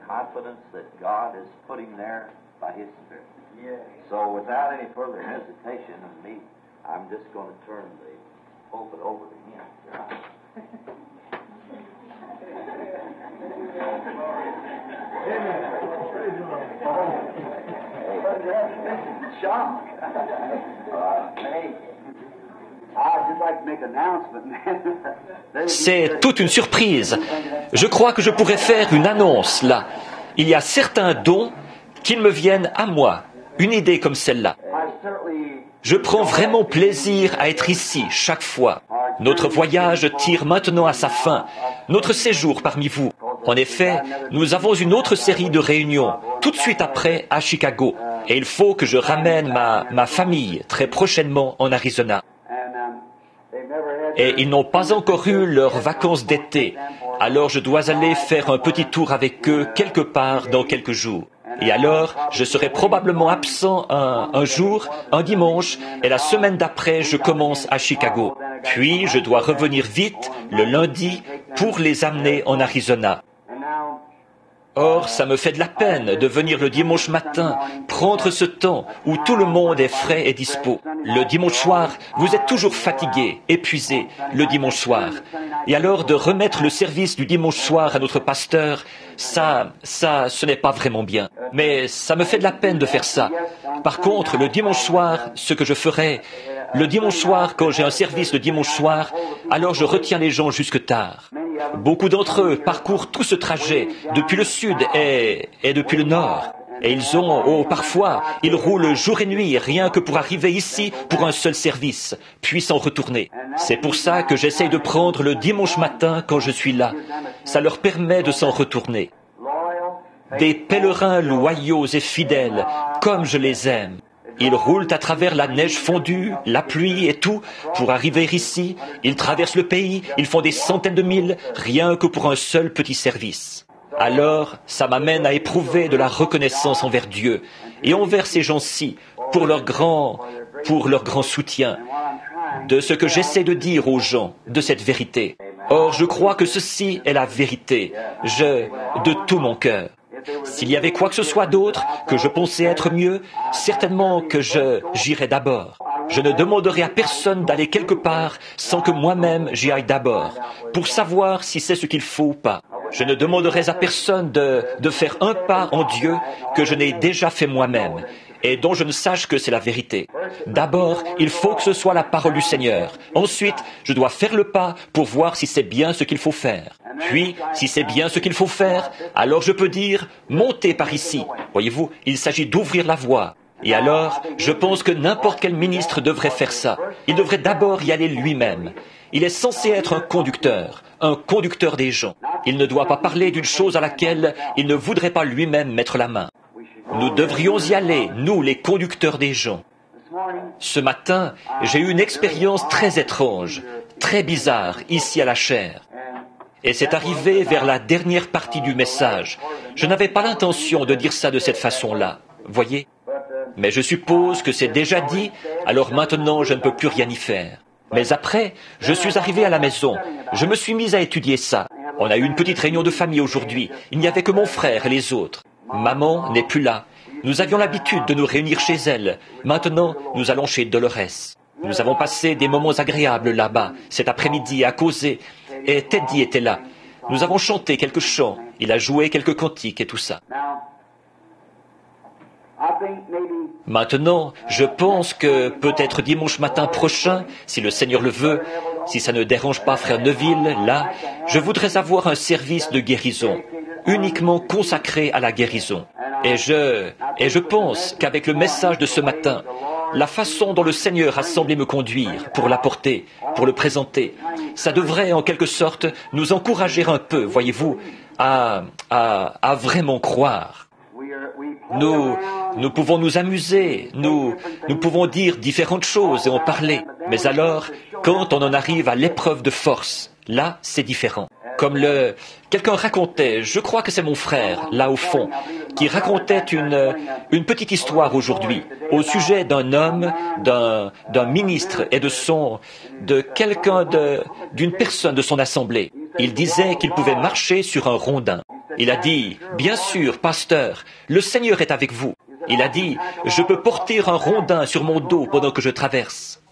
confidence that God is putting there by His Spirit. So without any further hesitation of me, I'm just going to turn the pulpit over to Him. Shock. C'est toute une surprise. Je crois que je pourrais faire une annonce là. Il y a certains dons qui me viennent à moi. Une idée comme celle-là. Je prends vraiment plaisir à être ici chaque fois. Notre voyage tire maintenant à sa fin. Notre séjour parmi vous. En effet, nous avons une autre série de réunions tout de suite après à Chicago. Et il faut que je ramène ma famille très prochainement en Arizona. Et ils n'ont pas encore eu leurs vacances d'été. Alors je dois aller faire un petit tour avec eux quelque part dans quelques jours. Et alors, je serai probablement absent un jour, un dimanche, et la semaine d'après, je commence à Chicago. Puis, je dois revenir vite, le lundi, pour les amener en Arizona. Or, ça me fait de la peine de venir le dimanche matin, prendre ce temps où tout le monde est frais et dispo. Le dimanche soir, vous êtes toujours fatigué, épuisé, le dimanche soir. Et alors, de remettre le service du dimanche soir à notre pasteur, ce n'est pas vraiment bien. Mais ça me fait de la peine de faire ça. Par contre, le dimanche soir, ce que je ferai, le dimanche soir, quand j'ai un service le dimanche soir, alors je retiens les gens jusque tard. Beaucoup d'entre eux parcourent tout ce trajet depuis le sud et depuis le nord. Et parfois, ils roulent jour et nuit rien que pour arriver ici pour un seul service, puis s'en retourner. C'est pour ça que j'essaye de prendre le dimanche matin quand je suis là. Ça leur permet de s'en retourner. Des pèlerins loyaux et fidèles, comme je les aime. Ils roulent à travers la neige fondue, la pluie et tout, pour arriver ici. Ils traversent le pays, ils font des centaines de milles, rien que pour un seul petit service. Alors, ça m'amène à éprouver de la reconnaissance envers Dieu et envers ces gens-ci pour leur grand soutien, de ce que j'essaie de dire aux gens, de cette vérité. Or, je crois que ceci est la vérité, de tout mon cœur. S'il y avait quoi que ce soit d'autre, que je pensais être mieux, certainement que j'irais d'abord. Je ne demanderai à personne d'aller quelque part sans que moi-même j'y aille d'abord, pour savoir si c'est ce qu'il faut ou pas. Je ne demanderai à personne de faire un pas en Dieu que je n'ai déjà fait moi-même, et dont je ne sache que c'est la vérité. D'abord, il faut que ce soit la parole du Seigneur. Ensuite, je dois faire le pas pour voir si c'est bien ce qu'il faut faire. Puis, si c'est bien ce qu'il faut faire, alors je peux dire, montez par ici. Voyez-vous, il s'agit d'ouvrir la voie. Et alors, je pense que n'importe quel ministre devrait faire ça. Il devrait d'abord y aller lui-même. Il est censé être un conducteur des gens. Il ne doit pas parler d'une chose à laquelle il ne voudrait pas lui-même mettre la main. Nous devrions y aller, nous, les conducteurs des gens. Ce matin, j'ai eu une expérience très étrange, très bizarre, ici à la chaire. Et c'est arrivé vers la dernière partie du message. Je n'avais pas l'intention de dire ça de cette façon-là, voyez. Mais je suppose que c'est déjà dit, alors maintenant je ne peux plus rien y faire. Mais après, je suis arrivé à la maison. Je me suis mis à étudier ça. On a eu une petite réunion de famille aujourd'hui. Il n'y avait que mon frère et les autres. Maman n'est plus là. Nous avions l'habitude de nous réunir chez elle. Maintenant, nous allons chez Dolores. Nous avons passé des moments agréables là-bas, cet après-midi, à causer. Et Teddy était là. Nous avons chanté quelques chants. Il a joué quelques cantiques et tout ça. Maintenant, je pense que peut-être dimanche matin prochain, si le Seigneur le veut, si ça ne dérange pas frère Neville, là, je voudrais avoir un service de guérison, uniquement consacré à la guérison. Et je pense qu'avec le message de ce matin, la façon dont le Seigneur a semblé me conduire pour l'apporter, pour le présenter, ça devrait en quelque sorte nous encourager un peu, voyez-vous, à vraiment croire. Nous pouvons nous amuser, nous pouvons dire différentes choses et en parler. Mais alors, quand on en arrive à l'épreuve de force, là, c'est différent. Comme quelqu'un racontait, je crois que c'est mon frère, là au fond, qui racontait une petite histoire aujourd'hui au sujet d'un homme, d'un ministre et d'une personne de son assemblée. Il disait qu'il pouvait marcher sur un rondin. Il a dit, bien sûr, pasteur, le Seigneur est avec vous. Il a dit, je peux porter un rondin sur mon dos pendant que je traverse.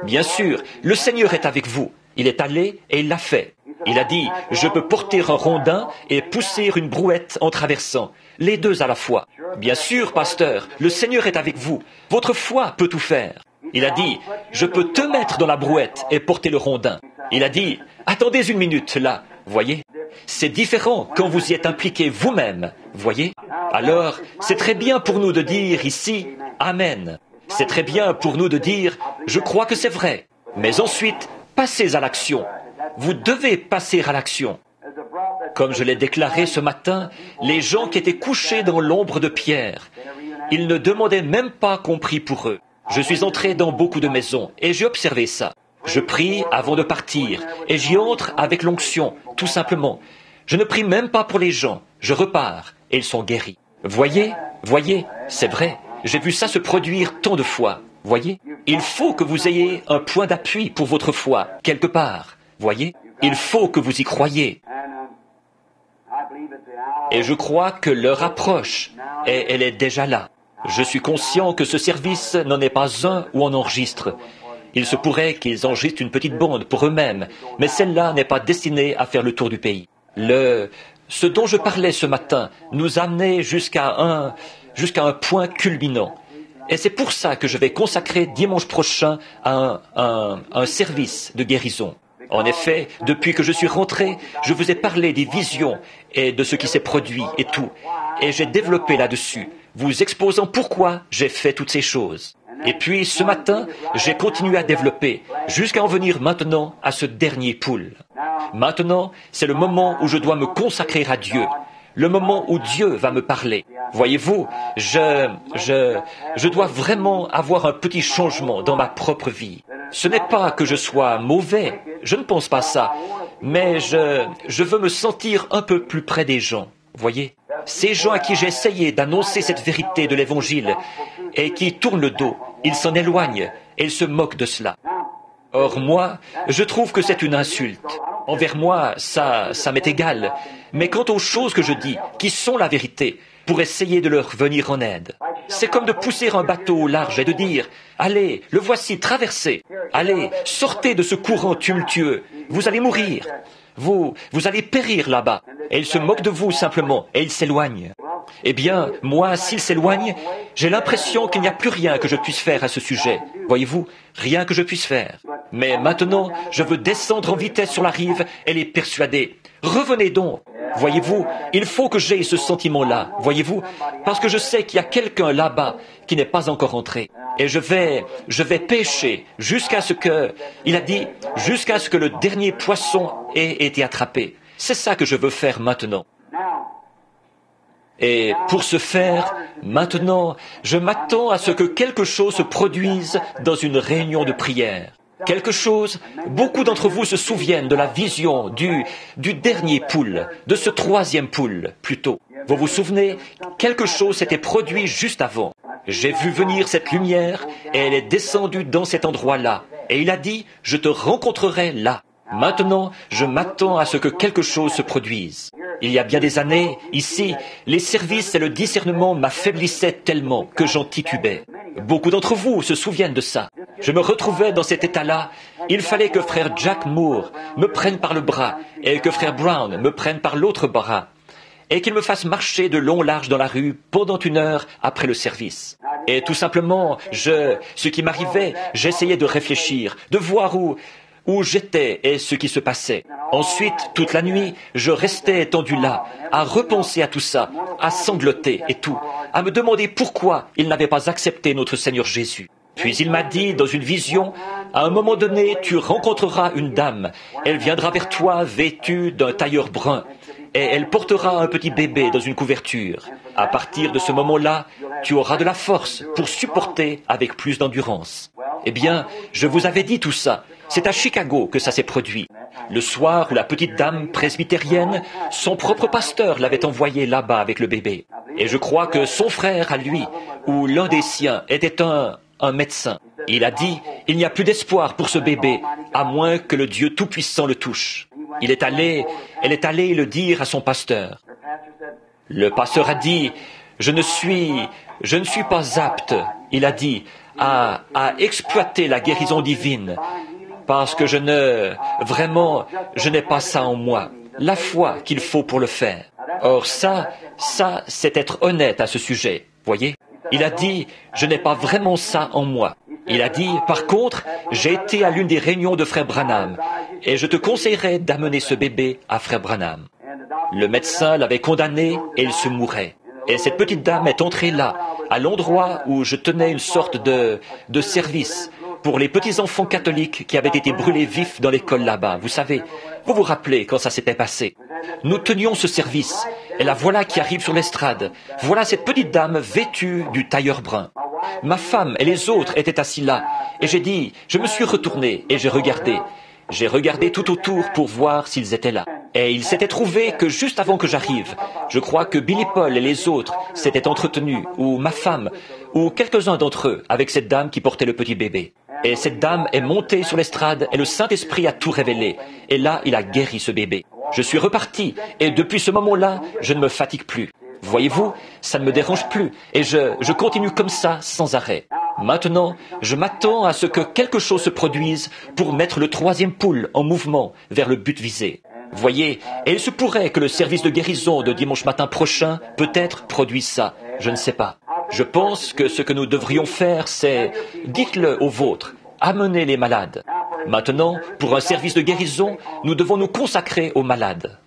Bien sûr, le Seigneur est avec vous. Il est allé et il l'a fait. Il a dit, je peux porter un rondin et pousser une brouette en traversant, les deux à la fois. Bien sûr, pasteur, le Seigneur est avec vous. Votre foi peut tout faire. Il a dit, je peux te mettre dans la brouette et porter le rondin. Il a dit, attendez une minute là, voyez. C'est différent quand vous y êtes impliqué vous-même, voyez. Alors, c'est très bien pour nous de dire ici, Amen. C'est très bien pour nous de dire, je crois que c'est vrai. Mais ensuite, passez à l'action. Vous devez passer à l'action. Comme je l'ai déclaré ce matin, les gens qui étaient couchés dans l'ombre de Pierre, ils ne demandaient même pas qu'on prie pour eux. Je suis entré dans beaucoup de maisons et j'ai observé ça. Je prie avant de partir et j'y entre avec l'onction, tout simplement. Je ne prie même pas pour les gens. Je repars et ils sont guéris. Voyez, c'est vrai. J'ai vu ça se produire tant de fois. Voyez, il faut que vous ayez un point d'appui pour votre foi, quelque part. Voyez, il faut que vous y croyiez. Et je crois que l'heure approche et elle est déjà là. Je suis conscient que ce service n'en est pas un où on enregistre. Il se pourrait qu'ils enregistrent une petite bande pour eux-mêmes, mais celle-là n'est pas destinée à faire le tour du pays. Ce dont je parlais ce matin nous amenait jusqu'à un point culminant. Et c'est pour ça que je vais consacrer dimanche prochain à un service de guérison. En effet, depuis que je suis rentré, je vous ai parlé des visions et de ce qui s'est produit et tout. Et j'ai développé là-dessus, vous exposant pourquoi j'ai fait toutes ces choses. Et puis, ce matin, j'ai continué à développer, jusqu'à en venir maintenant à ce dernier pool. Maintenant, c'est le moment où je dois me consacrer à Dieu, le moment où Dieu va me parler. Voyez-vous, je dois vraiment avoir un petit changement dans ma propre vie. Ce n'est pas que je sois mauvais, je ne pense pas ça, mais je veux me sentir un peu plus près des gens, voyez. Ces gens à qui j'ai essayé d'annoncer cette vérité de l'Évangile et qui tournent le dos, ils s'en éloignent et ils se moquent de cela. Or moi, je trouve que c'est une insulte. Envers moi, ça m'est égal. Mais quant aux choses que je dis, qui sont la vérité, pour essayer de leur venir en aide, c'est comme de pousser un bateau au large et de dire « Allez, le voici, traversez. Allez, sortez de ce courant tumultueux. Vous allez mourir. Vous allez périr là-bas. » Et ils se moquent de vous simplement, et ils s'éloignent. Eh bien, moi, s'ils s'éloignent, j'ai l'impression qu'il n'y a plus rien que je puisse faire à ce sujet. Voyez-vous, rien que je puisse faire. Mais maintenant, je veux descendre en vitesse sur la rive et les persuader. Revenez donc. Voyez-vous, il faut que j'aie ce sentiment-là, voyez-vous, parce que je sais qu'il y a quelqu'un là-bas qui n'est pas encore entré. Et je vais pêcher jusqu'à ce que, il a dit, jusqu'à ce que le dernier poisson ait été attrapé. C'est ça que je veux faire maintenant. Et pour ce faire, maintenant, je m'attends à ce que quelque chose se produise dans une réunion de prière. Quelque chose, beaucoup d'entre vous se souviennent de la vision du dernier pool, de ce troisième pool, plutôt. Vous vous souvenez, quelque chose s'était produit juste avant. J'ai vu venir cette lumière et elle est descendue dans cet endroit-là. Et il a dit, je te rencontrerai là. Maintenant, je m'attends à ce que quelque chose se produise. Il y a bien des années, ici, les services et le discernement m'affaiblissaient tellement que j'en titubais. Beaucoup d'entre vous se souviennent de ça. Je me retrouvais dans cet état-là. Il fallait que frère Jack Moore me prenne par le bras et que frère Brown me prenne par l'autre bras et qu'il me fasse marcher de long large dans la rue pendant 1 heure après le service. Et tout simplement, ce qui m'arrivait, j'essayais de réfléchir, de voir où j'étais et ce qui se passait. Ensuite, toute la nuit, je restais étendu là, à repenser à tout ça, à sangloter et tout, à me demander pourquoi il n'avait pas accepté notre Seigneur Jésus. Puis il m'a dit dans une vision, à un moment donné, tu rencontreras une dame. Elle viendra vers toi vêtue d'un tailleur brun et elle portera un petit bébé dans une couverture. À partir de ce moment-là, tu auras de la force pour supporter avec plus d'endurance. Eh bien, je vous avais dit tout ça. C'est à Chicago que ça s'est produit. Le soir où la petite dame presbytérienne, son propre pasteur l'avait envoyée là-bas avec le bébé. Et je crois que son frère à lui, ou l'un des siens, était un médecin. Il a dit, il n'y a plus d'espoir pour ce bébé, à moins que le Dieu Tout-Puissant le touche. Elle est allée le dire à son pasteur. Le pasteur a dit, je ne suis pas apte, il a dit, à exploiter la guérison divine, parce que je n'ai pas ça en moi, la foi qu'il faut pour le faire. Or ça, c'est être honnête à ce sujet, voyez. Il a dit, je n'ai pas vraiment ça en moi. Il a dit, par contre, j'ai été à l'une des réunions de Frère Branham, et je te conseillerais d'amener ce bébé à Frère Branham. Le médecin l'avait condamné et il se mourait. Et cette petite dame est entrée là, à l'endroit où je tenais une sorte de service pour les petits-enfants catholiques qui avaient été brûlés vifs dans l'école là-bas. Vous savez, vous vous rappelez quand ça s'était passé. Nous tenions ce service, et la voilà qui arrive sur l'estrade. Voilà cette petite dame vêtue du tailleur brun. Ma femme et les autres étaient assis là, et je me suis retourné et j'ai regardé. J'ai regardé tout autour pour voir s'ils étaient là. Et il s'était trouvé que juste avant que j'arrive, je crois que Billy Paul et les autres s'étaient entretenus, ou ma femme, ou quelques-uns d'entre eux, avec cette dame qui portait le petit bébé. Et cette dame est montée sur l'estrade et le Saint-Esprit a tout révélé. Et là, il a guéri ce bébé. Je suis reparti, et depuis ce moment-là, je ne me fatigue plus. Voyez-vous, ça ne me dérange plus, et je continue comme ça, sans arrêt. Maintenant, je m'attends à ce que quelque chose se produise pour mettre le troisième poule en mouvement vers le but visé. Voyez, et il se pourrait que le service de guérison de dimanche matin prochain peut-être produise ça, je ne sais pas. Je pense que ce que nous devrions faire, c'est, dites-le aux vôtres, amenez les malades. Maintenant, pour un service de guérison, nous devons nous consacrer aux malades.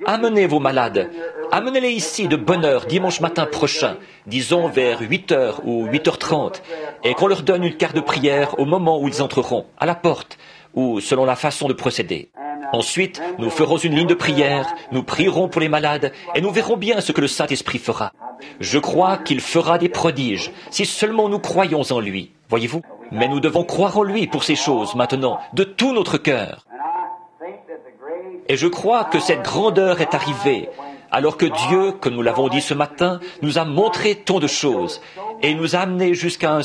Amenez vos malades. Amenez-les ici de bonne heure dimanche matin prochain, disons vers 8h ou 8h30, et qu'on leur donne une carte de prière au moment où ils entreront, à la porte, ou selon la façon de procéder. Ensuite, nous ferons une ligne de prière, nous prierons pour les malades, et nous verrons bien ce que le Saint-Esprit fera. Je crois qu'il fera des prodiges, si seulement nous croyons en lui, voyez-vous. Mais nous devons croire en lui pour ces choses maintenant, de tout notre cœur. Et je crois que cette grandeur est arrivée, alors que Dieu, comme nous l'avons dit ce matin, nous a montré tant de choses, et nous a amenés jusque-là,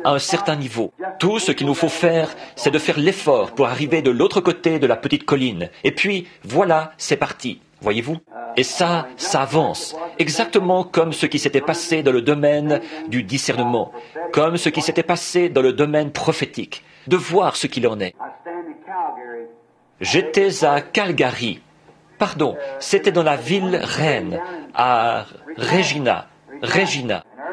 à un certain niveau. Tout ce qu'il nous faut faire, c'est de faire l'effort pour arriver de l'autre côté de la petite colline. Et puis, voilà, c'est parti, voyez-vous. Et ça avance, exactement comme ce qui s'était passé dans le domaine du discernement, comme ce qui s'était passé dans le domaine prophétique, de voir ce qu'il en est. J'étais à Calgary. Pardon, c'était dans la ville reine, à Regina.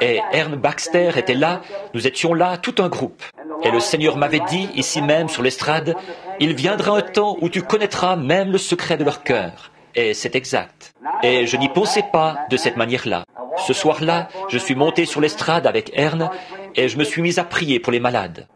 Et Ern Baxter était là, nous étions là, tout un groupe. Et le Seigneur m'avait dit, ici même sur l'estrade, « Il viendra un temps où tu connaîtras même le secret de leur cœur. » Et c'est exact. Et je n'y pensais pas de cette manière-là. Ce soir-là, je suis monté sur l'estrade avec Ern et je me suis mis à prier pour les malades.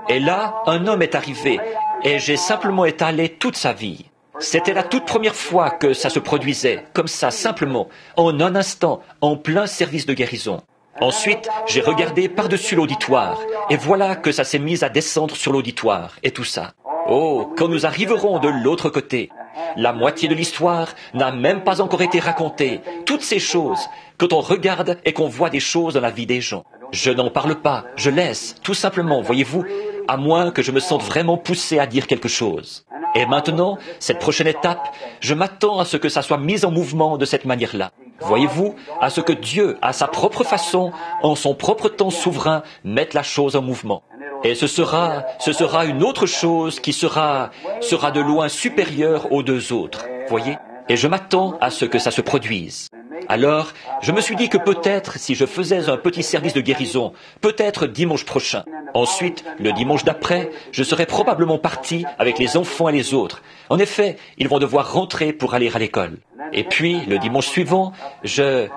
Et là, un homme est arrivé et j'ai simplement étalé toute sa vie. C'était la toute première fois que ça se produisait, comme ça, simplement, en un instant, en plein service de guérison. Ensuite, j'ai regardé par-dessus l'auditoire, et voilà que ça s'est mis à descendre sur l'auditoire, et tout ça. Oh, quand nous arriverons de l'autre côté, la moitié de l'histoire n'a même pas encore été racontée. Toutes ces choses, quand on regarde et qu'on voit des choses dans la vie des gens. Je n'en parle pas, je laisse, tout simplement, voyez-vous, à moins que je me sente vraiment poussé à dire quelque chose. Et maintenant, cette prochaine étape, je m'attends à ce que ça soit mis en mouvement de cette manière-là. Voyez-vous, à ce que Dieu, à sa propre façon, en son propre temps souverain, mette la chose en mouvement. Et ce sera une autre chose qui sera de loin supérieure aux deux autres, voyez. Et je m'attends à ce que ça se produise. Alors, je me suis dit que peut-être, si je faisais un petit service de guérison, peut-être dimanche prochain. Ensuite, le dimanche d'après, je serais probablement parti avec les enfants et les autres. En effet, ils vont devoir rentrer pour aller à l'école. Et puis, le dimanche suivant,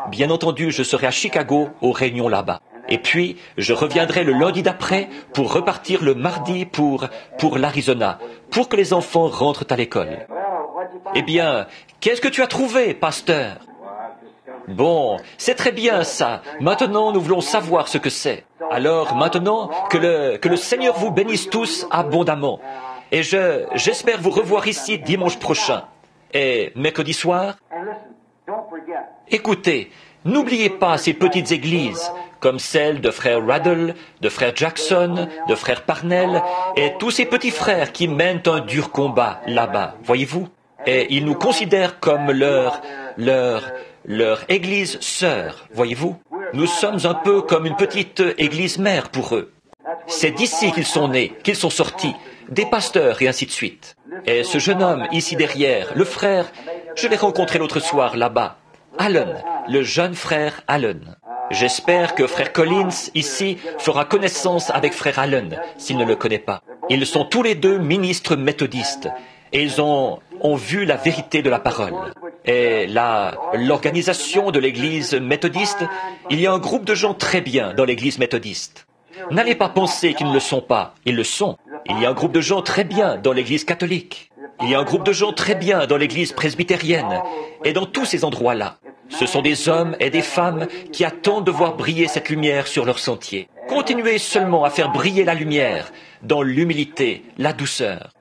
bien entendu, je serai à Chicago aux réunions là-bas. Et puis, je reviendrai le lundi d'après pour repartir le mardi pour l'Arizona, pour que les enfants rentrent à l'école. Eh bien, qu'est-ce que tu as trouvé, pasteur? Bon, c'est très bien ça. Maintenant, nous voulons savoir ce que c'est. Alors, maintenant, que le Seigneur vous bénisse tous abondamment. Et j'espère vous revoir ici dimanche prochain. Et mercredi soir, écoutez, n'oubliez pas ces petites églises, comme celle de frère Raddle, de frère Jackson, de frère Parnell, et tous ces petits frères qui mènent un dur combat là-bas, voyez-vous. Et ils nous considèrent comme leur église sœur, voyez-vous. Nous sommes un peu comme une petite église mère pour eux. C'est d'ici qu'ils sont nés, qu'ils sont sortis, des pasteurs et ainsi de suite. Et ce jeune homme ici derrière, le frère, je l'ai rencontré l'autre soir là-bas, Allen, le jeune frère Allen. J'espère que frère Collins, ici, fera connaissance avec frère Allen, s'il ne le connaît pas. Ils sont tous les deux ministres méthodistes, et ils ont vu la vérité de la parole. Et l'organisation de l'église méthodiste, il y a un groupe de gens très bien dans l'église méthodiste. N'allez pas penser qu'ils ne le sont pas, ils le sont. Il y a un groupe de gens très bien dans l'église catholique. Il y a un groupe de gens très bien dans l'église presbytérienne, et dans tous ces endroits-là. Ce sont des hommes et des femmes qui attendent de voir briller cette lumière sur leur sentier. Continuez seulement à faire briller la lumière dans l'humilité, la douceur.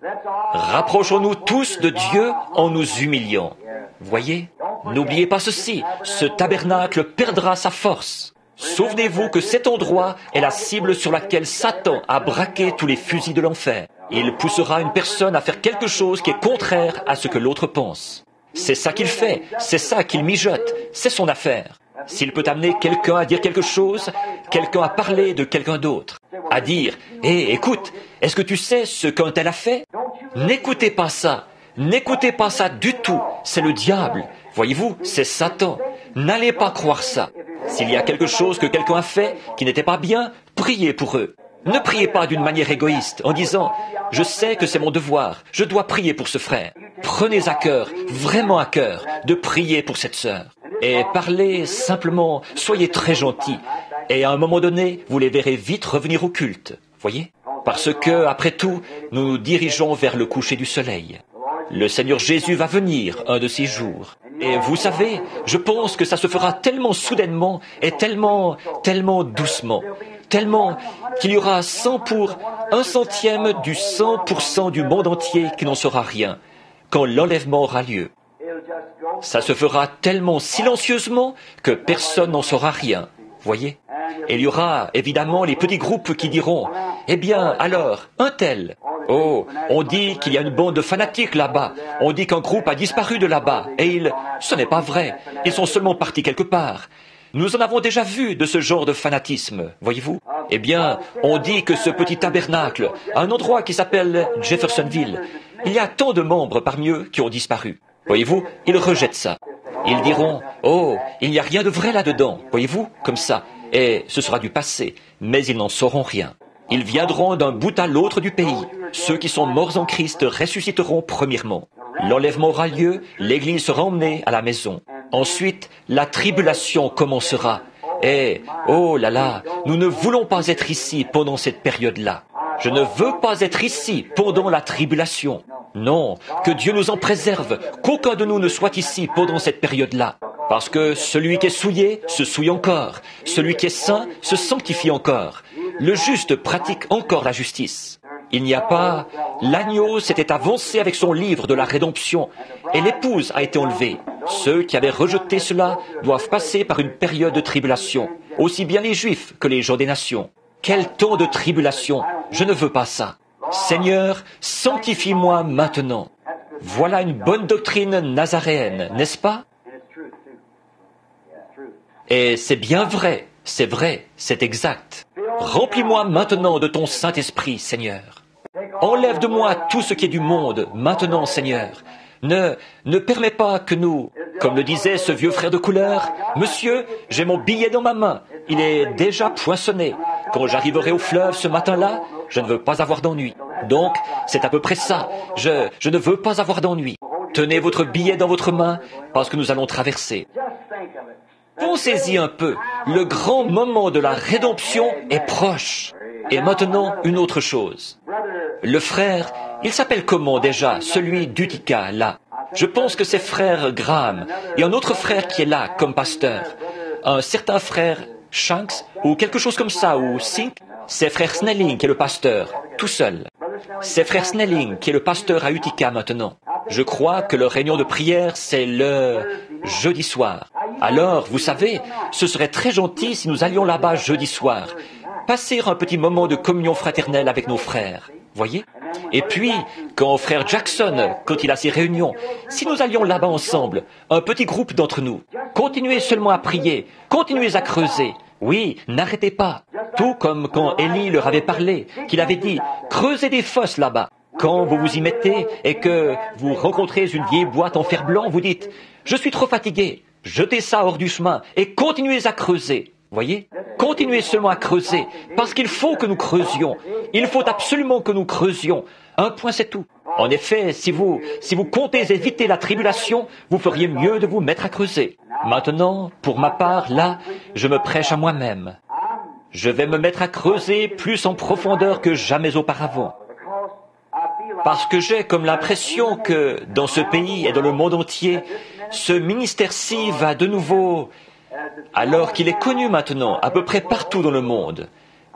Rapprochons-nous tous de Dieu en nous humiliant. Voyez, n'oubliez pas ceci, ce tabernacle perdra sa force. Souvenez-vous que cet endroit est la cible sur laquelle Satan a braqué tous les fusils de l'enfer. Il poussera une personne à faire quelque chose qui est contraire à ce que l'autre pense. C'est ça qu'il fait, c'est ça qu'il mijote, c'est son affaire. S'il peut amener quelqu'un à dire quelque chose, quelqu'un à parler de quelqu'un d'autre, à dire « Hé, écoute, est-ce que tu sais ce qu'un tel a fait ?» N'écoutez pas ça, n'écoutez pas ça du tout, c'est le diable. Voyez-vous, c'est Satan. N'allez pas croire ça. S'il y a quelque chose que quelqu'un a fait qui n'était pas bien, priez pour eux. Ne priez pas d'une manière égoïste en disant « Je sais que c'est mon devoir, je dois prier pour ce frère ». Prenez à cœur, vraiment à cœur, de prier pour cette sœur. Et parlez simplement, soyez très gentils. Et à un moment donné, vous les verrez vite revenir au culte. Voyez ? Parce que, après tout, nous nous dirigeons vers le coucher du soleil. Le Seigneur Jésus va venir un de ces jours. Et vous savez, je pense que ça se fera tellement soudainement et tellement doucement, tellement qu'il y aura 100 pour 1/100 du 100% du monde entier qui n'en saura rien, quand l'enlèvement aura lieu. Ça se fera tellement silencieusement que personne n'en saura rien, voyez. Et il y aura évidemment les petits groupes qui diront « Eh bien, alors, un tel. Oh, on dit qu'il y a une bande de fanatiques là-bas. On dit qu'un groupe a disparu de là-bas. Et ce n'est pas vrai. Ils sont seulement partis quelque part. Nous en avons déjà vu de ce genre de fanatisme, voyez-vous. Eh bien, on dit que ce petit tabernacle, un endroit qui s'appelle Jeffersonville, il y a tant de membres parmi eux qui ont disparu. Voyez-vous, ils rejettent ça. Ils diront « Oh, il n'y a rien de vrai là-dedans. » Voyez-vous, comme ça. Et ce sera du passé, mais ils n'en sauront rien. Ils viendront d'un bout à l'autre du pays. Ceux qui sont morts en Christ ressusciteront premièrement. L'enlèvement aura lieu, l'Église sera emmenée à la maison. Ensuite, la tribulation commencera. Et, oh là là, nous ne voulons pas être ici pendant cette période-là. Je ne veux pas être ici pendant la tribulation. Non, que Dieu nous en préserve, qu'aucun de nous ne soit ici pendant cette période-là. Parce que celui qui est souillé se souille encore. Celui qui est saint se sanctifie encore. Le juste pratique encore la justice. Il n'y a pas... L'agneau s'était avancé avec son livre de la rédemption et l'épouse a été enlevée. Ceux qui avaient rejeté cela doivent passer par une période de tribulation, aussi bien les Juifs que les gens des nations. Quel temps de tribulation! Je ne veux pas ça. Seigneur, sanctifie-moi maintenant. Voilà une bonne doctrine nazaréenne, n'est-ce pas? Et c'est bien vrai, c'est exact. Remplis-moi maintenant de ton Saint-Esprit, Seigneur. Enlève de moi tout ce qui est du monde, maintenant, Seigneur. Ne permets pas que nous, comme le disait ce vieux frère de couleur, « Monsieur, j'ai mon billet dans ma main, il est déjà poinçonné. Quand j'arriverai au fleuve ce matin-là, je ne veux pas avoir d'ennui. » Donc, c'est à peu près ça. Je ne veux pas avoir d'ennui. Tenez votre billet dans votre main, parce que nous allons traverser. Pensez-y un peu. Le grand moment de la rédemption est proche. Et maintenant, une autre chose. Le frère, il s'appelle comment déjà, celui d'Utica, là? Je pense que c'est frère Graham, et un autre frère qui est là, comme pasteur. Un certain frère Shanks, ou quelque chose comme ça, ou Sink. C'est frère Snelling qui est le pasteur, tout seul. C'est frère Snelling qui est le pasteur à Utica maintenant. Je crois que leur réunion de prière, c'est le jeudi soir. Alors, vous savez, ce serait très gentil si nous allions là-bas jeudi soir. Passer un petit moment de communion fraternelle avec nos frères. Voyez? Et puis, quand frère Jackson, quand il a ses réunions, si nous allions là-bas ensemble, un petit groupe d'entre nous, continuez seulement à prier, continuez à creuser. Oui, n'arrêtez pas. Tout comme quand Élie leur avait parlé, qu'il avait dit, creusez des fosses là-bas. Quand vous vous y mettez et que vous rencontrez une vieille boîte en fer blanc, vous dites, je suis trop fatigué, jetez ça hors du chemin et continuez à creuser. Voyez? Continuez seulement à creuser, parce qu'il faut que nous creusions. Il faut absolument que nous creusions. Un point, c'est tout. En effet, si vous comptez éviter la tribulation, vous feriez mieux de vous mettre à creuser. Maintenant, pour ma part, là, je me prêche à moi-même. Je vais me mettre à creuser plus en profondeur que jamais auparavant. Parce que j'ai comme l'impression que, dans ce pays et dans le monde entier, ce ministère-ci va de nouveau, alors qu'il est connu maintenant à peu près partout dans le monde.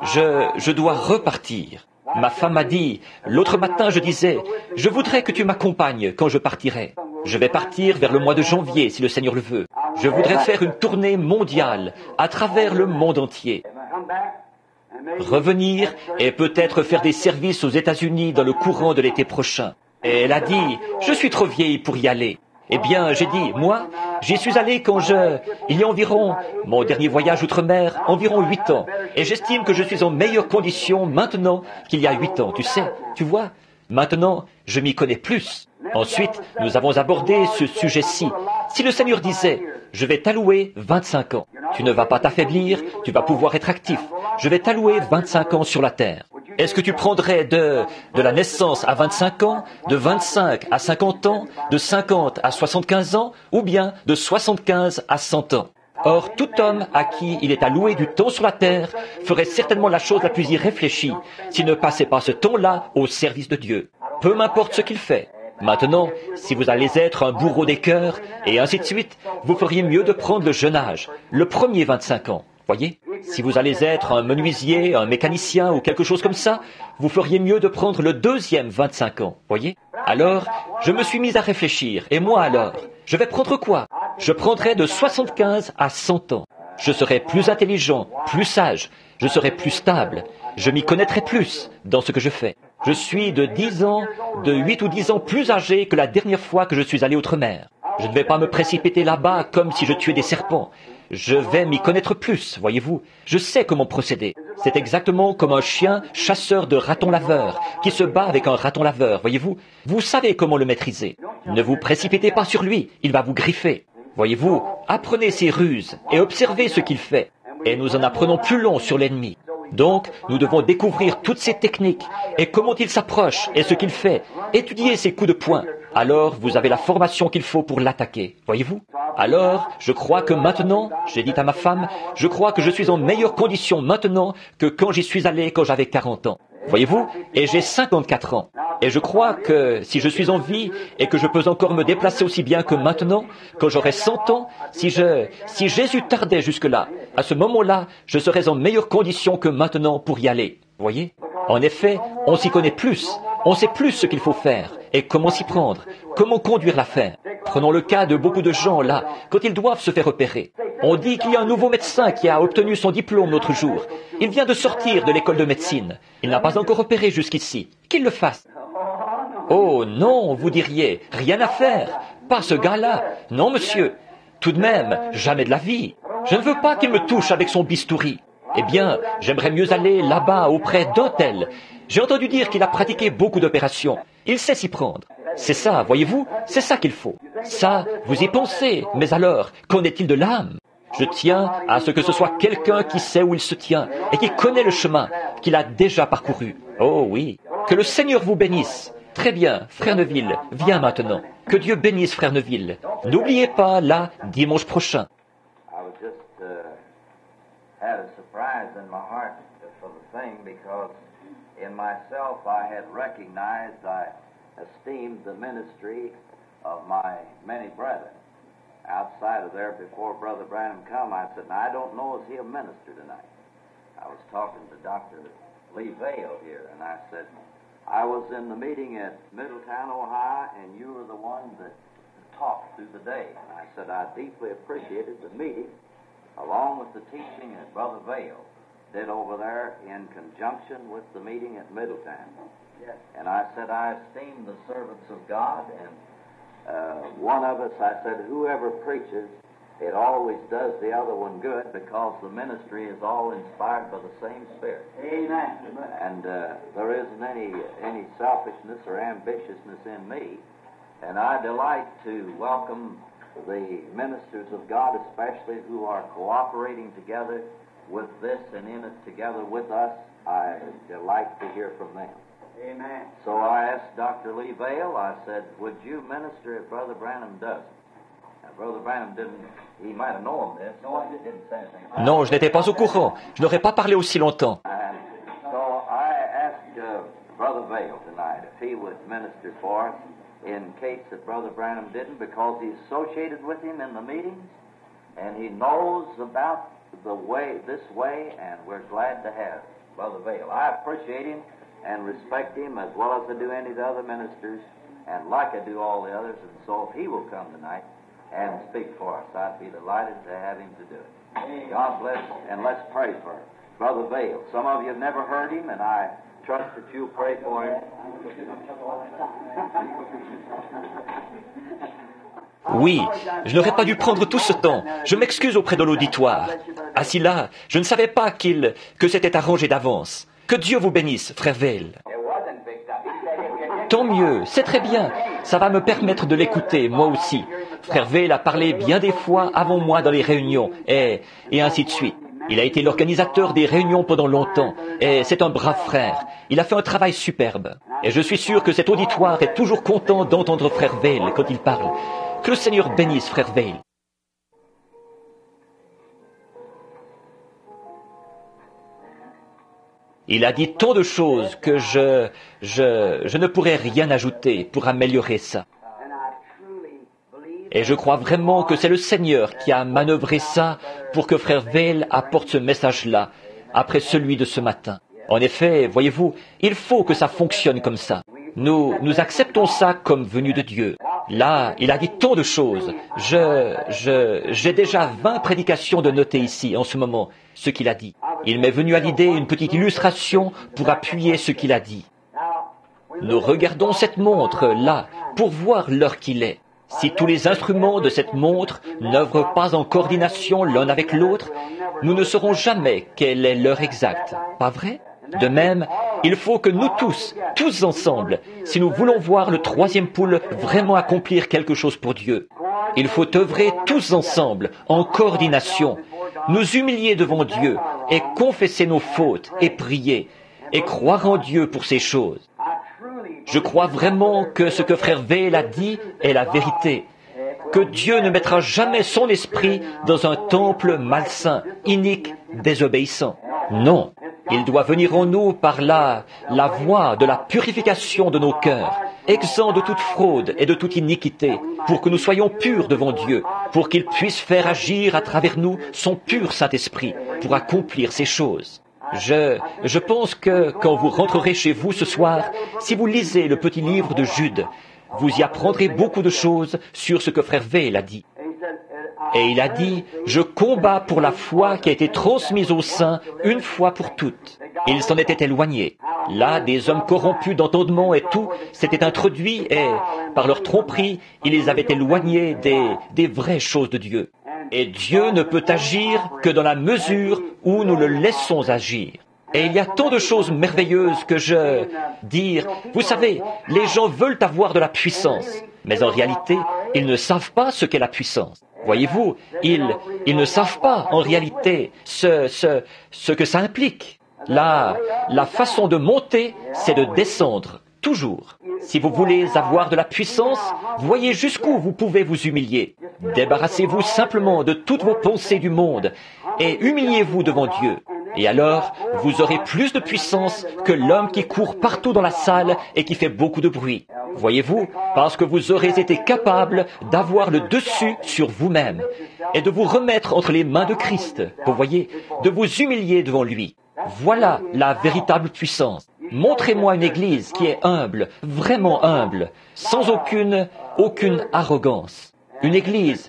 Je dois repartir. Ma femme m'a dit, l'autre matin je disais, je voudrais que tu m'accompagnes quand je partirai. Je vais partir vers le mois de janvier, si le Seigneur le veut. Je voudrais faire une tournée mondiale, à travers le monde entier. Revenir et peut-être faire des services aux États-Unis dans le courant de l'été prochain. Et elle a dit, je suis trop vieille pour y aller. Eh bien, j'ai dit, moi, j'y suis allé il y a environ, mon dernier voyage outre-mer, environ 8 ans. Et j'estime que je suis en meilleure condition maintenant qu'il y a 8 ans. Tu sais, tu vois, maintenant, je m'y connais plus. Ensuite, nous avons abordé ce sujet-ci. Si le Seigneur disait, je vais t'allouer 25 ans, tu ne vas pas t'affaiblir, tu vas pouvoir être actif. Je vais t'allouer 25 ans sur la terre. Est-ce que tu prendrais de la naissance à 25 ans, de 25 à 50 ans, de 50 à 75 ans, ou bien de 75 à 100 ans? Or, tout homme à qui il est alloué du temps sur la terre ferait certainement la chose la plus irréfléchie s'il ne passait pas ce temps-là au service de Dieu. Peu m'importe ce qu'il fait. Maintenant, si vous allez être un bourreau des cœurs, et ainsi de suite, vous feriez mieux de prendre le jeune âge, le premier 25 ans. Voyez? Si vous allez être un menuisier, un mécanicien ou quelque chose comme ça, vous feriez mieux de prendre le deuxième 25 ans. Voyez? Alors, je me suis mis à réfléchir. Et moi alors? Je vais prendre quoi? Je prendrai de 75 à 100 ans. Je serai plus intelligent, plus sage, je serai plus stable, je m'y connaîtrai plus dans ce que je fais. Je suis de 8 ou 10 ans plus âgé que la dernière fois que je suis allé outre-mer. Je ne vais pas me précipiter là-bas comme si je tuais des serpents. Je vais m'y connaître plus, voyez-vous. Je sais comment procéder. C'est exactement comme un chien chasseur de ratons laveurs qui se bat avec un raton laveur, voyez-vous. Vous savez comment le maîtriser. Ne vous précipitez pas sur lui, il va vous griffer. Voyez-vous, apprenez ses ruses et observez ce qu'il fait. Et nous en apprenons plus long sur l'ennemi. Donc, nous devons découvrir toutes ces techniques et comment il s'approche et ce qu'il fait. Étudier ses coups de poing. Alors, vous avez la formation qu'il faut pour l'attaquer. Voyez-vous? Alors, je crois que maintenant, j'ai dit à ma femme, je crois que je suis en meilleure condition maintenant que quand j'y suis allé quand j'avais 40 ans. Voyez-vous? Et j'ai 54 ans. Et je crois que si je suis en vie et que je peux encore me déplacer aussi bien que maintenant, quand j'aurai 100 ans, si Jésus tardait jusque-là, à ce moment-là, je serais en meilleure condition que maintenant pour y aller. Voyez? En effet, on s'y connaît plus. On sait plus ce qu'il faut faire et comment s'y prendre, comment conduire l'affaire. Prenons le cas de beaucoup de gens là, quand ils doivent se faire opérer. On dit qu'il y a un nouveau médecin qui a obtenu son diplôme l'autre jour. Il vient de sortir de l'école de médecine. Il n'a pas encore opéré jusqu'ici. Qu'il le fasse. Oh non, vous diriez, rien à faire. Pas ce gars-là. Non, monsieur. Tout de même, jamais de la vie. Je ne veux pas qu'il me touche avec son bistouri. Eh bien, j'aimerais mieux aller là-bas auprès d'un tel. J'ai entendu dire qu'il a pratiqué beaucoup d'opérations. Il sait s'y prendre. C'est ça, voyez-vous, c'est ça qu'il faut. Ça, vous y pensez, mais alors, qu'en est-il de l'âme? Je tiens à ce que ce soit quelqu'un qui sait où il se tient et qui connaît le chemin, qu'il a déjà parcouru. Oh oui, que le Seigneur vous bénisse. Très bien, Frère Neville, viens maintenant. Que Dieu bénisse Frère Neville. N'oubliez pas, là, dimanche prochain. Esteemed the ministry of my many brethren. Outside of there, before Brother Branham come, I said, now, I don't know is he a minister tonight. I was talking to Dr. Lee Vale here, and I said, I was in the meeting at Middletown, Ohio, and you were the one that talked through the day. And I said, I deeply appreciated the meeting, along with the teaching that Brother Vale did over there in conjunction with the meeting at Middletown. And I said, I esteem the servants of God, and one of us, I said, whoever preaches, it always does the other one good because the ministry is all inspired by the same Spirit. Amen. And there isn't any selfishness or ambitiousness in me. And I delight to welcome the ministers of God, especially who are cooperating together with this and in it together with us. I delight to hear from them. Amen. So I asked Dr. Lee Vale, I said, would you minister if Brother Branham doesn't? Now, Brother Branham didn't, he might have known this. No, I didn't say anything. Non, je n'étais pas au courant. Je n'aurais pas parlé aussi longtemps. And so I asked Brother Vale tonight if he would minister for us in case that Brother Branham didn't, because he's associated with him in the meetings, and he knows about the way, this way, and we're glad to have Brother Vale. I appreciate him and respect him as well as I do any of the other ministers, and like I do all the others, and so if he will come tonight and speak for us, I'd be delighted to have him to do it. God bless, and let's pray for Brother Vale. Some of you have never heard him, and I trust that you'll pray for him. Oui, je n'aurais pas dû prendre tout ce temps. Je m'excuse auprès de l'auditoire. Assis là, je ne savais pas que c'était arrangé d'avance. Que Dieu vous bénisse, frère Vale. Tant mieux, c'est très bien. Ça va me permettre de l'écouter, moi aussi. Frère Vale a parlé bien des fois avant moi dans les réunions, et ainsi de suite. Il a été l'organisateur des réunions pendant longtemps, et c'est un brave frère. Il a fait un travail superbe. Et je suis sûr que cet auditoire est toujours content d'entendre frère Vale quand il parle. Que le Seigneur bénisse frère Vale. Il a dit tant de choses que je ne pourrais rien ajouter pour améliorer ça. Et je crois vraiment que c'est le Seigneur qui a manœuvré ça pour que frère Vale apporte ce message-là, après celui de ce matin. En effet, voyez-vous, il faut que ça fonctionne comme ça. Nous acceptons ça comme venu de Dieu. Là, il a dit tant de choses. J'ai déjà 20 prédications de noter ici, en ce moment, ce qu'il a dit. Il m'est venu à l'idée une petite illustration pour appuyer ce qu'il a dit. Nous regardons cette montre-là pour voir l'heure qu'il est. Si tous les instruments de cette montre n'œuvrent pas en coordination l'un avec l'autre, nous ne saurons jamais quelle est l'heure exacte. Pas vrai? De même, il faut que nous tous ensemble, si nous voulons voir le troisième poule vraiment accomplir quelque chose pour Dieu, il faut œuvrer tous ensemble, en coordination, nous humilier devant Dieu et confesser nos fautes et prier et croire en Dieu pour ces choses. Je crois vraiment que ce que frère Vale a dit est la vérité, que Dieu ne mettra jamais son esprit dans un temple malsain, inique, désobéissant. Non, il doit venir en nous par la voie de la purification de nos cœurs, exempts de toute fraude et de toute iniquité, pour que nous soyons purs devant Dieu, pour qu'il puisse faire agir à travers nous son pur Saint-Esprit, pour accomplir ces choses. Je pense que quand vous rentrerez chez vous ce soir, si vous lisez le petit livre de Jude, vous y apprendrez beaucoup de choses sur ce que frère Vale a dit. Et il a dit, je combats pour la foi qui a été transmise aux saints une fois pour toutes. Ils s'en étaient éloignés. Là, des hommes corrompus d'entendement et tout s'étaient introduits et, par leur tromperie, ils les avaient éloignés des vraies choses de Dieu. Et Dieu ne peut agir que dans la mesure où nous le laissons agir. Et il y a tant de choses merveilleuses que vous savez, les gens veulent avoir de la puissance, mais en réalité, ils ne savent pas ce qu'est la puissance. Voyez-vous, ils ne savent pas en réalité ce que ça implique. La façon de monter, c'est de descendre, toujours. Si vous voulez avoir de la puissance, voyez jusqu'où vous pouvez vous humilier. Débarrassez-vous simplement de toutes vos pensées du monde et humiliez-vous devant Dieu. Et alors, vous aurez plus de puissance que l'homme qui court partout dans la salle et qui fait beaucoup de bruit. Voyez-vous, parce que vous aurez été capable d'avoir le dessus sur vous-même et de vous remettre entre les mains de Christ. Vous voyez, de vous humilier devant lui. Voilà la véritable puissance. Montrez-moi une église qui est humble, vraiment humble, sans aucune arrogance. Une église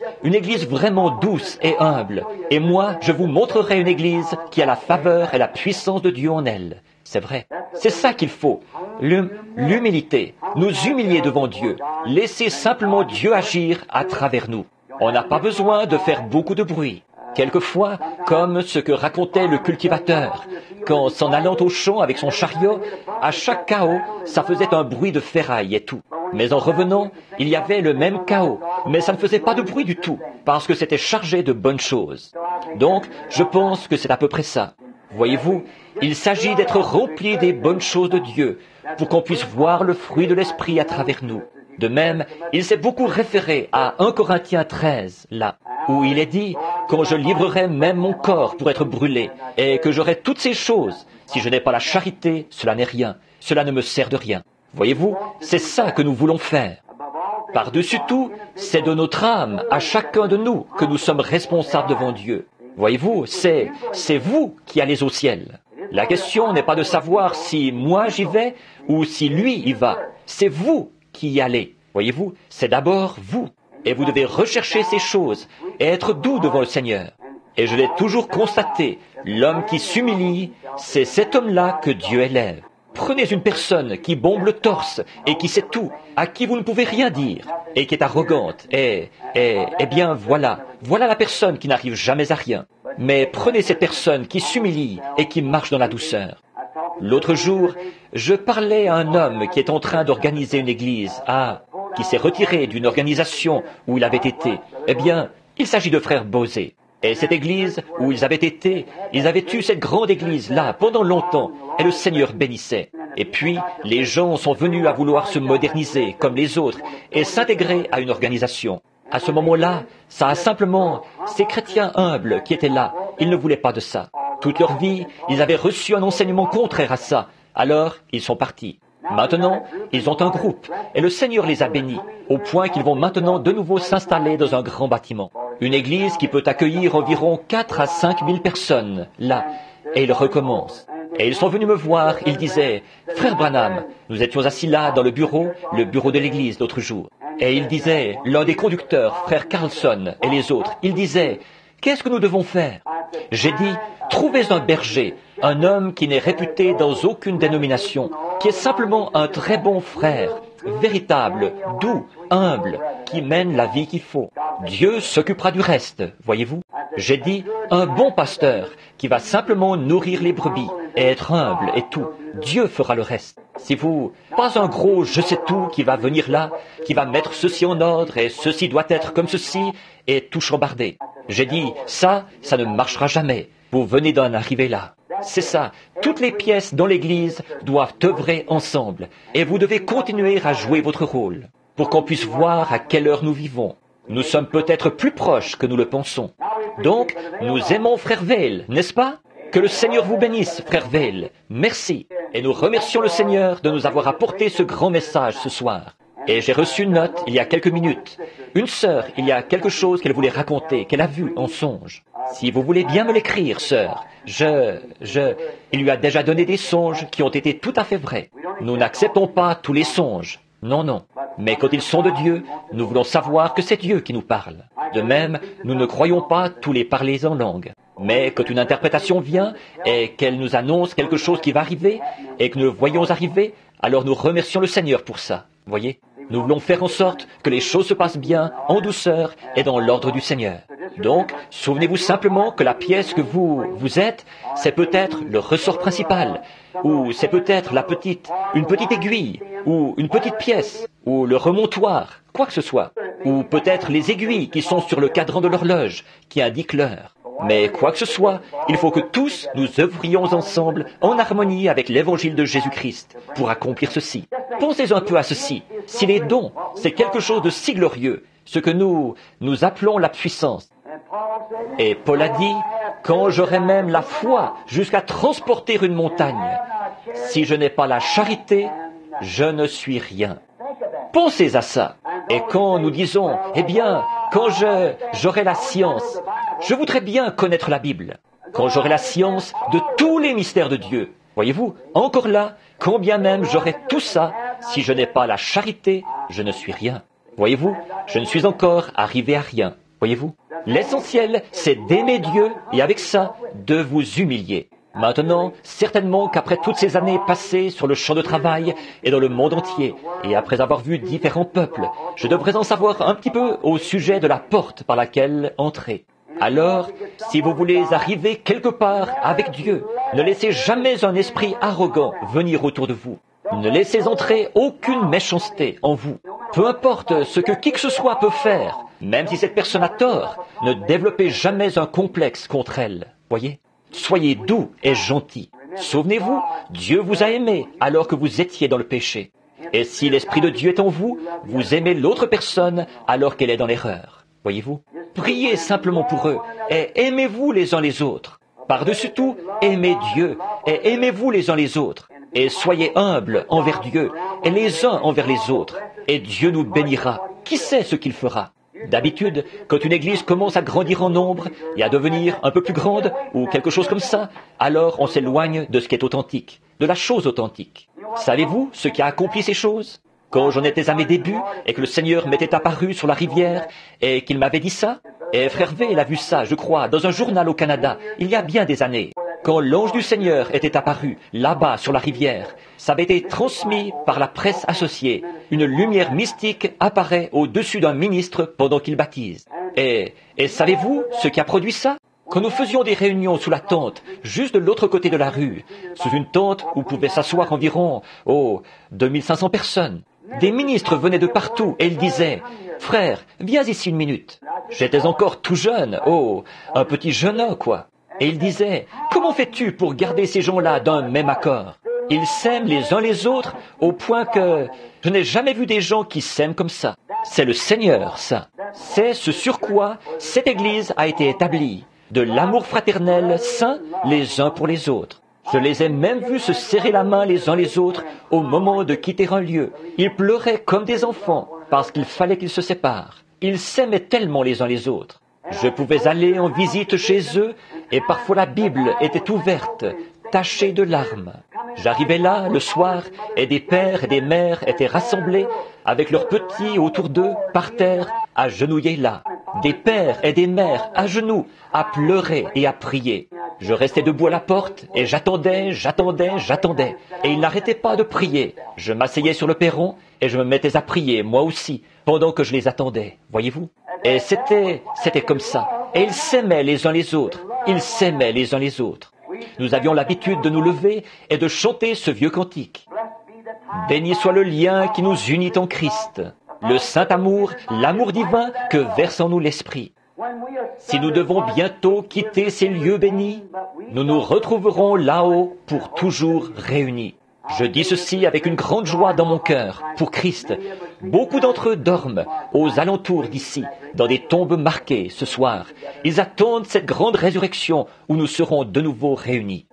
vraiment douce et humble. Et moi, je vous montrerai une église qui a la faveur et la puissance de Dieu en elle. C'est vrai. C'est ça qu'il faut. L'humilité, nous humilier devant Dieu, laisser simplement Dieu agir à travers nous. On n'a pas besoin de faire beaucoup de bruit. Quelquefois, comme ce que racontait le cultivateur, quand s'en allant au champ avec son chariot, à chaque chaos, ça faisait un bruit de ferraille et tout. Mais en revenant, il y avait le même chaos, mais ça ne faisait pas de bruit du tout, parce que c'était chargé de bonnes choses. Donc, je pense que c'est à peu près ça. Voyez-vous, il s'agit d'être rempli des bonnes choses de Dieu, pour qu'on puisse voir le fruit de l'Esprit à travers nous. De même, il s'est beaucoup référé à 1 Corinthiens 13, là, où il est dit « Quand je livrerai même mon corps pour être brûlé, et que j'aurai toutes ces choses, si je n'ai pas la charité, cela n'est rien, cela ne me sert de rien. » Voyez-vous, c'est ça que nous voulons faire. Par-dessus tout, c'est de notre âme, à chacun de nous, que nous sommes responsables devant Dieu. Voyez-vous, c'est vous qui allez au ciel. La question n'est pas de savoir si moi j'y vais ou si lui y va. C'est vous qui y allez. Voyez-vous, c'est d'abord vous. Et vous devez rechercher ces choses et être doux devant le Seigneur. Et je l'ai toujours constaté, l'homme qui s'humilie, c'est cet homme-là que Dieu élève. Prenez une personne qui bombe le torse et qui sait tout, à qui vous ne pouvez rien dire, et qui est arrogante, eh bien voilà la personne qui n'arrive jamais à rien. Mais prenez cette personne qui s'humilie et qui marche dans la douceur. L'autre jour, je parlais à un homme qui est en train d'organiser une église, qui s'est retiré d'une organisation où il avait été. Eh bien, il s'agit de frère Bosé. Et cette église où ils avaient été, ils avaient eu cette grande église-là pendant longtemps, et le Seigneur bénissait. Et puis, les gens sont venus à vouloir se moderniser comme les autres et s'intégrer à une organisation. À ce moment-là, ça a simplement, ces chrétiens humbles qui étaient là, ils ne voulaient pas de ça. Toute leur vie, ils avaient reçu un enseignement contraire à ça. Alors, ils sont partis. Maintenant, ils ont un groupe, et le Seigneur les a bénis, au point qu'ils vont maintenant de nouveau s'installer dans un grand bâtiment. Une église qui peut accueillir environ 4 à 5 000 personnes, là, et ils recommencent. Et ils sont venus me voir, ils disaient, « Frère Branham, nous étions assis là dans le bureau de l'église l'autre jour. » Et ils disaient, l'un des conducteurs, frère Carlson, et les autres, ils disaient, « Qu'est-ce que nous devons faire ?» J'ai dit, trouvez un berger, un homme qui n'est réputé dans aucune dénomination, qui est simplement un très bon frère, véritable, doux, humble, qui mène la vie qu'il faut. Dieu s'occupera du reste, voyez-vous. J'ai dit, un bon pasteur, qui va simplement nourrir les brebis, et être humble et tout. Dieu fera le reste. Si vous, pas un gros je sais tout qui va venir là, qui va mettre ceci en ordre, et ceci doit être comme ceci, et tout chambarder. J'ai dit, ça ne marchera jamais. Vous venez d'en arriver là. C'est ça. Toutes les pièces dans l'église doivent œuvrer ensemble. Et vous devez continuer à jouer votre rôle. Pour qu'on puisse voir à quelle heure nous vivons. Nous sommes peut-être plus proches que nous le pensons. Donc, nous aimons frère Veil, n'est-ce pas? Que le Seigneur vous bénisse, frère Veil. Merci. Et nous remercions le Seigneur de nous avoir apporté ce grand message ce soir. Et j'ai reçu une note il y a quelques minutes. Une sœur, il y a quelque chose qu'elle voulait raconter, qu'elle a vu en songe. Si vous voulez bien me l'écrire, sœur, il lui a déjà donné des songes qui ont été tout à fait vrais. Nous n'acceptons pas tous les songes. Non, non. Mais quand ils sont de Dieu, nous voulons savoir que c'est Dieu qui nous parle. De même, nous ne croyons pas tous les parlers en langue. Mais quand une interprétation vient et qu'elle nous annonce quelque chose qui va arriver et que nous le voyons arriver, alors nous remercions le Seigneur pour ça. Voyez? Nous voulons faire en sorte que les choses se passent bien, en douceur et dans l'ordre du Seigneur. Donc, souvenez-vous simplement que la pièce que vous êtes, c'est peut-être le ressort principal, ou c'est peut-être une petite aiguille, ou une petite pièce, ou le remontoir, quoi que ce soit, ou peut-être les aiguilles qui sont sur le cadran de l'horloge, qui indiquent l'heure. Mais quoi que ce soit, il faut que tous nous œuvrions ensemble en harmonie avec l'évangile de Jésus-Christ pour accomplir ceci. Pensez un peu à ceci. Si les dons, c'est quelque chose de si glorieux, ce que nous appelons la puissance. Et Paul a dit, quand j'aurai même la foi jusqu'à transporter une montagne, si je n'ai pas la charité, je ne suis rien. Pensez à ça. Et quand nous disons, eh bien, quand j'aurai la science, je voudrais bien connaître la Bible. Quand j'aurai la science de tous les mystères de Dieu. Voyez-vous, encore là, combien même j'aurai tout ça, si je n'ai pas la charité, je ne suis rien. Voyez-vous, je ne suis encore arrivé à rien. Voyez-vous, l'essentiel, c'est d'aimer Dieu et avec ça, de vous humilier. Maintenant, certainement qu'après toutes ces années passées sur le champ de travail et dans le monde entier, et après avoir vu différents peuples, je devrais en savoir un petit peu au sujet de la porte par laquelle entrer. Alors, si vous voulez arriver quelque part avec Dieu, ne laissez jamais un esprit arrogant venir autour de vous. Ne laissez entrer aucune méchanceté en vous. Peu importe ce que qui que ce soit peut faire, même si cette personne a tort, ne développez jamais un complexe contre elle. Voyez? Soyez doux et gentils. Souvenez-vous, Dieu vous a aimé alors que vous étiez dans le péché. Et si l'Esprit de Dieu est en vous, vous aimez l'autre personne alors qu'elle est dans l'erreur. Voyez-vous? Priez simplement pour eux et aimez-vous les uns les autres. Par-dessus tout, aimez Dieu et aimez-vous les uns les autres. Et soyez humbles envers Dieu et les uns envers les autres. Et Dieu nous bénira. Qui sait ce qu'il fera? D'habitude, quand une église commence à grandir en nombre et à devenir un peu plus grande ou quelque chose comme ça, alors on s'éloigne de ce qui est authentique, de la chose authentique. Savez-vous ce qui a accompli ces choses? Quand j'en étais à mes débuts et que le Seigneur m'était apparu sur la rivière et qu'il m'avait dit ça, et Frère V, il a vu ça, je crois, dans un journal au Canada, il y a bien des années. Quand l'ange du Seigneur était apparu, là-bas sur la rivière, ça avait été transmis par la presse associée. Une lumière mystique apparaît au-dessus d'un ministre pendant qu'il baptise. Et savez-vous ce qui a produit ça? Quand nous faisions des réunions sous la tente, juste de l'autre côté de la rue, sous une tente où pouvaient s'asseoir environ, 2500 personnes, des ministres venaient de partout et ils disaient « Frère, viens ici une minute ». J'étais encore tout jeune, un petit jeune homme, quoi. Et il disait, comment fais-tu pour garder ces gens-là d'un même accord? Ils s'aiment les uns les autres au point que je n'ai jamais vu des gens qui s'aiment comme ça. C'est le Seigneur, ça. C'est ce sur quoi cette Église a été établie, de l'amour fraternel saint les uns pour les autres. Je les ai même vus se serrer la main les uns les autres au moment de quitter un lieu. Ils pleuraient comme des enfants parce qu'il fallait qu'ils se séparent. Ils s'aimaient tellement les uns les autres. Je pouvais aller en visite chez eux et parfois la Bible était ouverte, tachée de larmes. J'arrivais là le soir et des pères et des mères étaient rassemblés avec leurs petits autour d'eux, par terre, agenouillés là. Des pères et des mères à genoux, à pleurer et à prier. Je restais debout à la porte et j'attendais. Et ils n'arrêtaient pas de prier. Je m'asseyais sur le perron et je me mettais à prier, moi aussi, pendant que je les attendais. Voyez-vous? Et c'était comme ça. Et ils s'aimaient les uns les autres. Ils s'aimaient les uns les autres. Nous avions l'habitude de nous lever et de chanter ce vieux cantique. Béni soit le lien qui nous unit en Christ. Le saint amour, l'amour divin que verse en nous l'Esprit. Si nous devons bientôt quitter ces lieux bénis, nous nous retrouverons là-haut pour toujours réunis. Je dis ceci avec une grande joie dans mon cœur, pour Christ. Beaucoup d'entre eux dorment aux alentours d'ici, dans des tombes marquées ce soir. Ils attendent cette grande résurrection où nous serons de nouveau réunis.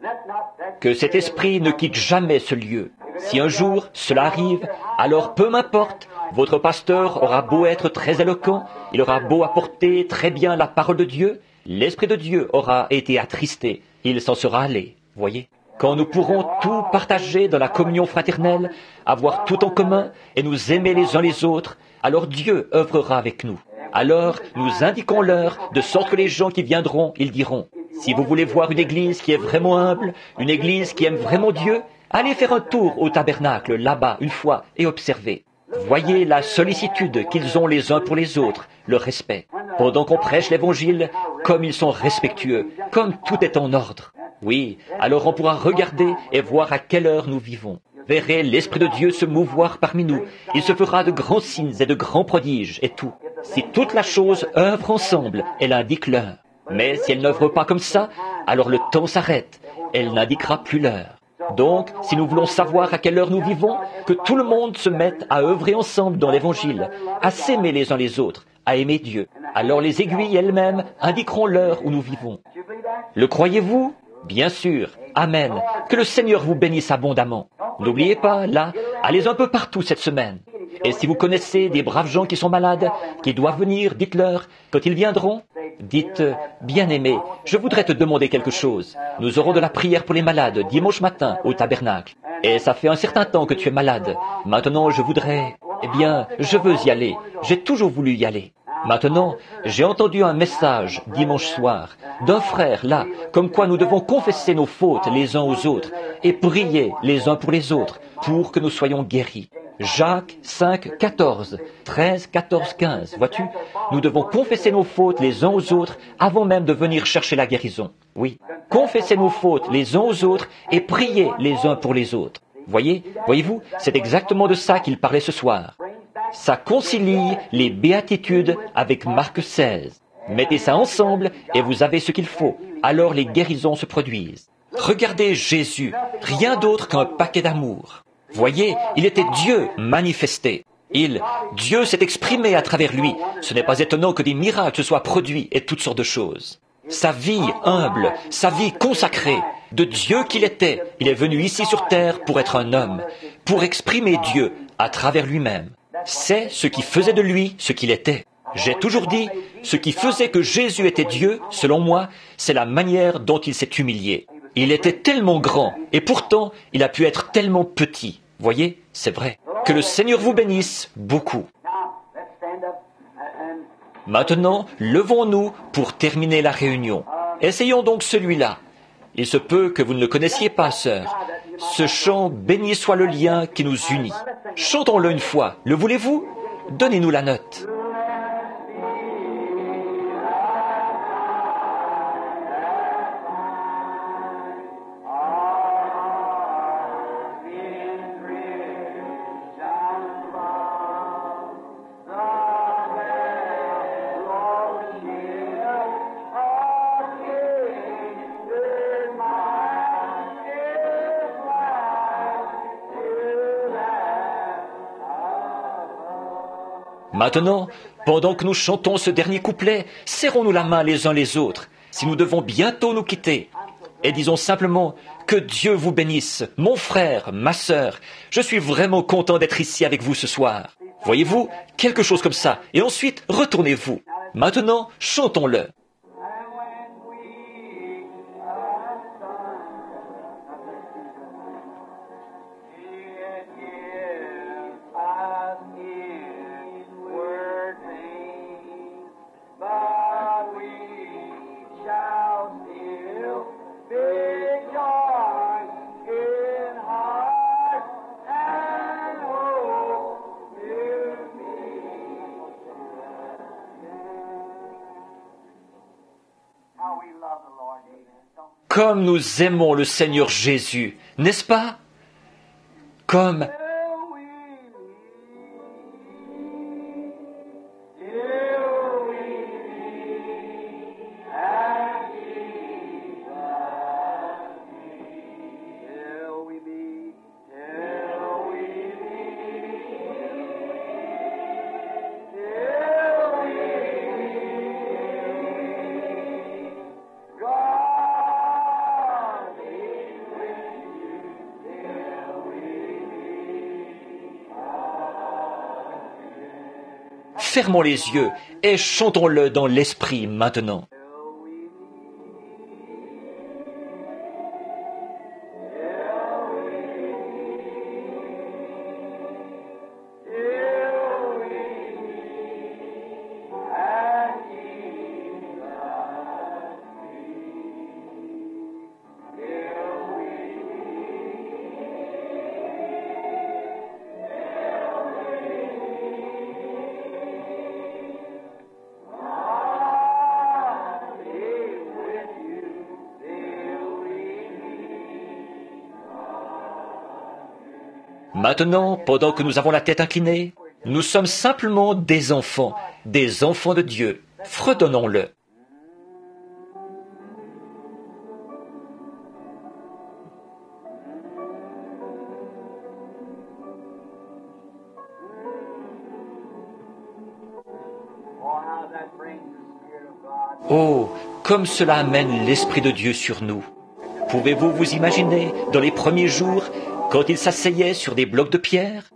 Que cet esprit ne quitte jamais ce lieu. Si un jour cela arrive, alors peu m'importe, votre pasteur aura beau être très éloquent, il aura beau apporter très bien la parole de Dieu, l'Esprit de Dieu aura été attristé, il s'en sera allé, voyez. Quand nous pourrons tout partager dans la communion fraternelle, avoir tout en commun et nous aimer les uns les autres, alors Dieu œuvrera avec nous. Alors nous indiquons-leur de sorte que les gens qui viendront, ils diront, si vous voulez voir une église qui est vraiment humble, une église qui aime vraiment Dieu, allez faire un tour au tabernacle là-bas une fois et observez. Voyez la sollicitude qu'ils ont les uns pour les autres, le respect. Pendant qu'on prêche l'évangile, comme ils sont respectueux, comme tout est en ordre. Oui, alors on pourra regarder et voir à quelle heure nous vivons. Verrez l'Esprit de Dieu se mouvoir parmi nous. Il se fera de grands signes et de grands prodiges et tout. Si toute la chose œuvre ensemble, elle indique l'heure. Mais si elle n'œuvre pas comme ça, alors le temps s'arrête. Elle n'indiquera plus l'heure. Donc, si nous voulons savoir à quelle heure nous vivons, que tout le monde se mette à œuvrer ensemble dans l'Évangile, à s'aimer les uns les autres, à aimer Dieu. Alors les aiguilles elles-mêmes indiqueront l'heure où nous vivons. Le croyez-vous? Bien sûr. Amen. Que le Seigneur vous bénisse abondamment. N'oubliez pas, là, allez un peu partout cette semaine. Et si vous connaissez des braves gens qui sont malades, qui doivent venir, dites-leur, quand ils viendront, dites, bien-aimé, je voudrais te demander quelque chose. Nous aurons de la prière pour les malades dimanche matin au tabernacle. Et ça fait un certain temps que tu es malade. Maintenant, je voudrais, je veux y aller. J'ai toujours voulu y aller. Maintenant, j'ai entendu un message dimanche soir d'un frère là, comme quoi nous devons confesser nos fautes les uns aux autres et prier les uns pour les autres pour que nous soyons guéris. Jacques 5, 14, 13, 14, 15, vois-tu? Nous devons confesser nos fautes les uns aux autres avant même de venir chercher la guérison. Oui, confesser nos fautes les uns aux autres et prier les uns pour les autres. Voyez-vous, c'est exactement de ça qu'il parlait ce soir. Ça concilie les béatitudes avec Marc 16. Mettez ça ensemble et vous avez ce qu'il faut. Alors les guérisons se produisent. Regardez Jésus, rien d'autre qu'un paquet d'amour. Voyez, il était Dieu manifesté. Dieu s'est exprimé à travers lui. Ce n'est pas étonnant que des miracles se soient produits et toutes sortes de choses. Sa vie humble, sa vie consacrée, de Dieu qu'il était, il est venu ici sur terre pour être un homme, pour exprimer Dieu à travers lui-même. C'est ce qui faisait de lui ce qu'il était. J'ai toujours dit, ce qui faisait que Jésus était Dieu, selon moi, c'est la manière dont il s'est humilié. Il était tellement grand, et pourtant, il a pu être tellement petit. Voyez, c'est vrai. Que le Seigneur vous bénisse beaucoup. Maintenant, levons-nous pour terminer la réunion. Essayons donc celui-là. Il se peut que vous ne le connaissiez pas, sœur. Ce chant « Béni soit le lien qui nous unit ». Chantons-le une fois. Le voulez-vous? Donnez-nous la note. Maintenant, pendant que nous chantons ce dernier couplet, serrons-nous la main les uns les autres, si nous devons bientôt nous quitter. Et disons simplement que Dieu vous bénisse, mon frère, ma sœur. Je suis vraiment content d'être ici avec vous ce soir. Voyez-vous, quelque chose comme ça. Et ensuite, retournez-vous. Maintenant, chantons-le. Comme nous aimons le Seigneur Jésus, n'est-ce pas? Comme... Fermons les yeux et chantons-le dans l'esprit maintenant. Maintenant, pendant que nous avons la tête inclinée, nous sommes simplement des enfants de Dieu. Fredonnons-le. Oh, comme cela amène l'Esprit de Dieu sur nous. Pouvez-vous vous imaginer, dans les premiers jours, quand il s'asseyait sur des blocs de pierre?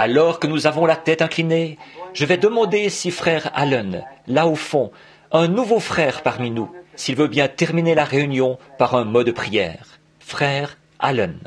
Alors que nous avons la tête inclinée, je vais demander si frère Allen, là au fond, un nouveau frère parmi nous, s'il veut bien terminer la réunion par un mot de prière. Frère Allen.